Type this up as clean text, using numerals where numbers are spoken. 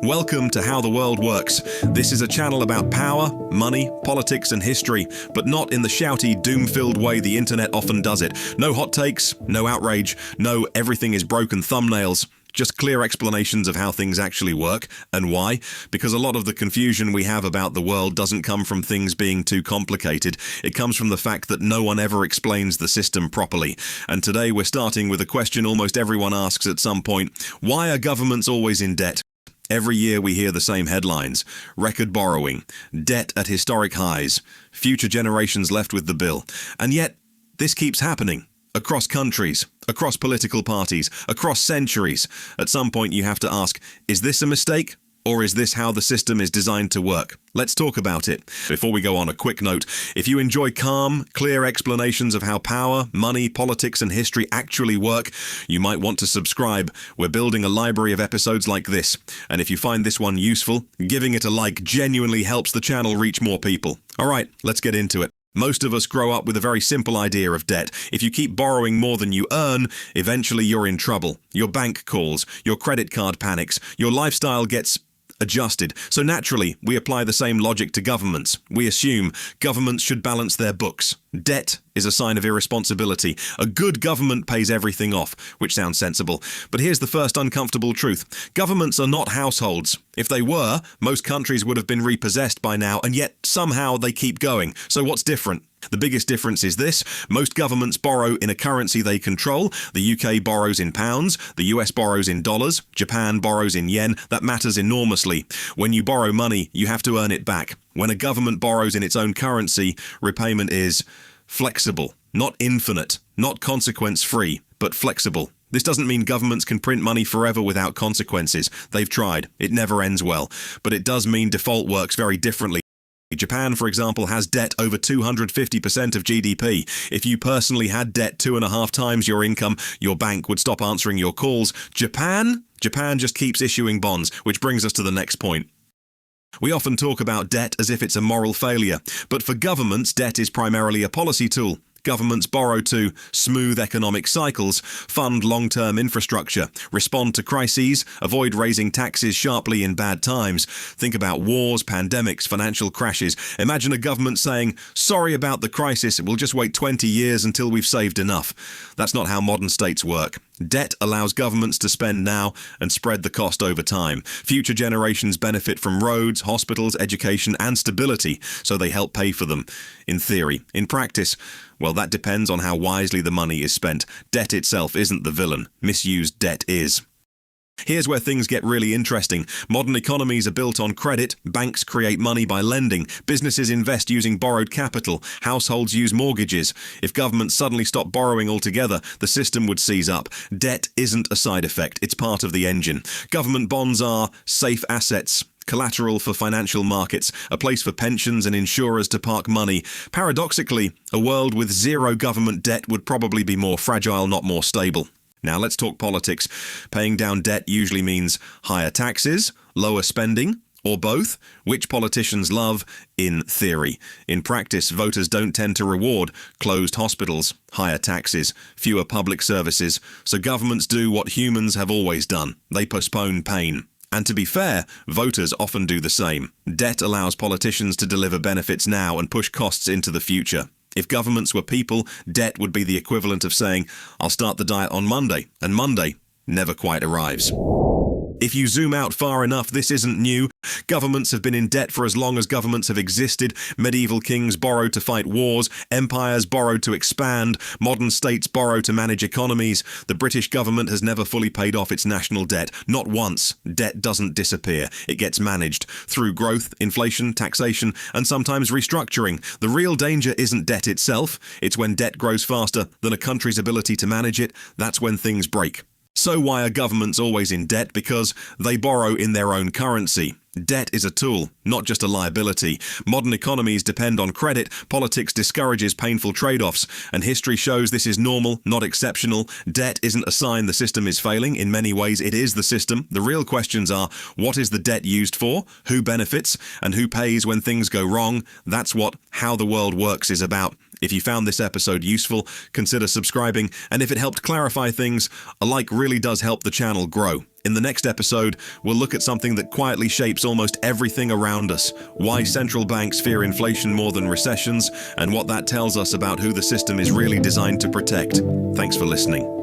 Welcome to How the World Works. This is a channel about power, money, politics and history, but not in the shouty, doom-filled way the internet often does it. No hot takes, no outrage, no everything is broken thumbnails. Just clear explanations of how things actually work and why, because a lot of the confusion we have about the world doesn't come from things being too complicated. It comes from the fact that no one ever explains the system properly. And today we're starting with a question almost everyone asks at some point. Why are governments always in debt? Every year we hear the same headlines. Record borrowing, debt at historic highs, future generations left with the bill. And yet, this keeps happening. Across countries, across political parties, across centuries. At some point you have to ask, is this a mistake? Or is this how the system is designed to work? Let's talk about it. Before we go on, a quick note. If you enjoy calm, clear explanations of how power, money, politics and history actually work, you might want to subscribe. We're building a library of episodes like this. And if you find this one useful, giving it a like genuinely helps the channel reach more people. All right, let's get into it. Most of us grow up with a very simple idea of debt. If you keep borrowing more than you earn, eventually you're in trouble. Your bank calls, your credit card panics, your lifestyle gets adjusted. So naturally, we apply the same logic to governments. We assume governments should balance their books. Debt is a sign of irresponsibility. A good government pays everything off, which sounds sensible. But here's the first uncomfortable truth. Governments are not households. If they were, most countries would have been repossessed by now, and yet somehow they keep going. So what's different? The biggest difference is this. Most governments borrow in a currency they control. The UK borrows in pounds, the US borrows in dollars, Japan borrows in yen. That matters enormously. When you borrow money, you have to earn it back. When a government borrows in its own currency, repayment is flexible, not infinite, not consequence-free, but flexible. This doesn't mean governments can print money forever without consequences. They've tried. It never ends well. But it does mean default works very differently. Japan, for example, has debt over 250% of GDP. If you personally had debt 2.5 times your income, your bank would stop answering your calls. Japan just keeps issuing bonds, which brings us to the next point. We often talk about debt as if it's a moral failure, but for governments, debt is primarily a policy tool. Governments borrow to smooth economic cycles, fund long-term infrastructure, respond to crises, avoid raising taxes sharply in bad times. Think about wars, pandemics, financial crashes. Imagine a government saying, sorry about the crisis, we'll just wait 20 years until we've saved enough. That's not how modern states work. Debt allows governments to spend now and spread the cost over time. Future generations benefit from roads, hospitals, education and stability, so they help pay for them. In theory. In practice, well, that depends on how wisely the money is spent. Debt itself isn't the villain. Misused debt is. Here's where things get really interesting. Modern economies are built on credit, banks create money by lending, businesses invest using borrowed capital, households use mortgages. If governments suddenly stop borrowing altogether, the system would seize up. Debt isn't a side effect, it's part of the engine. Government bonds are safe assets, collateral for financial markets, a place for pensions and insurers to park money. Paradoxically, a world with zero government debt would probably be more fragile, not more stable. Now let's talk politics. Paying down debt usually means higher taxes, lower spending, or both, which politicians love in theory. In practice, voters don't tend to reward closed hospitals, higher taxes, fewer public services, so governments do what humans have always done. They postpone pain. And to be fair, voters often do the same. Debt allows politicians to deliver benefits now and push costs into the future. If governments were people, debt would be the equivalent of saying, I'll start the diet on Monday, and Monday never quite arrives. If you zoom out far enough, this isn't new. Governments have been in debt for as long as governments have existed. Medieval kings borrowed to fight wars. Empires borrowed to expand. Modern states borrow to manage economies. The British government has never fully paid off its national debt. Not once. Debt doesn't disappear. It gets managed through growth, inflation, taxation, and sometimes restructuring. The real danger isn't debt itself. It's when debt grows faster than a country's ability to manage it. That's when things break. So why are governments always in debt? Because they borrow in their own currency. Debt is a tool, not just a liability. Modern economies depend on credit, politics discourages painful trade-offs, and history shows this is normal, not exceptional. Debt isn't a sign the system is failing. In many ways, it is the system. The real questions are, what is the debt used for? Who benefits? And who pays when things go wrong? That's what How the World Works is about. If you found this episode useful, consider subscribing, and if it helped clarify things, a like really does help the channel grow. In the next episode, we'll look at something that quietly shapes almost everything around us, why central banks fear inflation more than recessions, and what that tells us about who the system is really designed to protect. Thanks for listening.